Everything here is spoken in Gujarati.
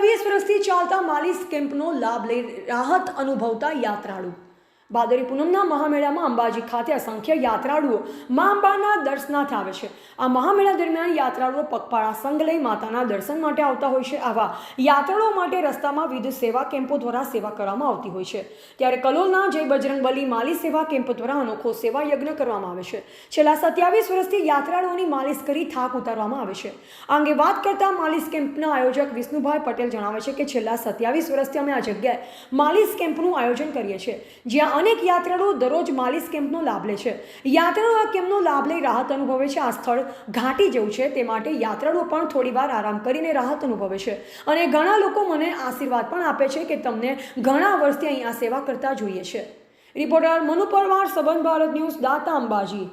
20 વર્ષથી ચાલતા માલિશ કેમ્પનો લાભ લઈ રાહત અનુભવતા યાત્રાળુ ભાદરવી પૂનમના મહામેળામાં અંબાજી ખાતે અસંખ્ય યાત્રાળુઓ મા અંબાના દર્શનાર્થે આવે છે। આ મહામેળા દરમિયાન યાત્રાળુઓ પગપાળા સંઘ લઈ માતાના દર્શન માટે આવતા હોય છે। આવા યાત્રાળુઓ માટે રસ્તામાં વિવિધ સેવા કેમ્પો દ્વારા સેવા કરવામાં આવતી હોય છે। ત્યારે કલોલના જય બજરંગબલી માલિશ સેવા કેમ્પ દ્વારા અનોખો સેવા યજ્ઞ કરવામાં આવે છે। છેલ્લા 27 વર્ષથી યાત્રાળુઓની માલિશ કરી થાક ઉતારવામાં આવે છે। આ અંગે વાત કરતા માલિશ કેમ્પના આયોજક વિષ્ણુભાઈ પટેલ જણાવે છે કે છેલ્લા 27 વર્ષથી અમે આ જગ્યાએ માલિશ કેમ્પનું આયોજન કરીએ છીએ, જ્યાં અનેક યાત્રાળુઓ દરરોજ માલિશ કેમ્પનો લાભ લે છે। યાત્રાળુઓ આ કેમ્પનો લાભ લઈ રાહત અનુભવે છે। આ સ્થળ ઘાટી જેવું છે, તે માટે યાત્રાળુઓ પણ થોડીવાર આરામ કરીને રાહત અનુભવે છે અને ઘણા લોકો મને આશીર્વાદ પણ આપે છે કે તમને ઘણા વર્ષથી અહીં આ સેવા કરતા જોઈએ છે। રિપોર્ટર મનુ પરમાર, સંબંધ ભારત ન્યૂઝ, દાતા, અંબાજી।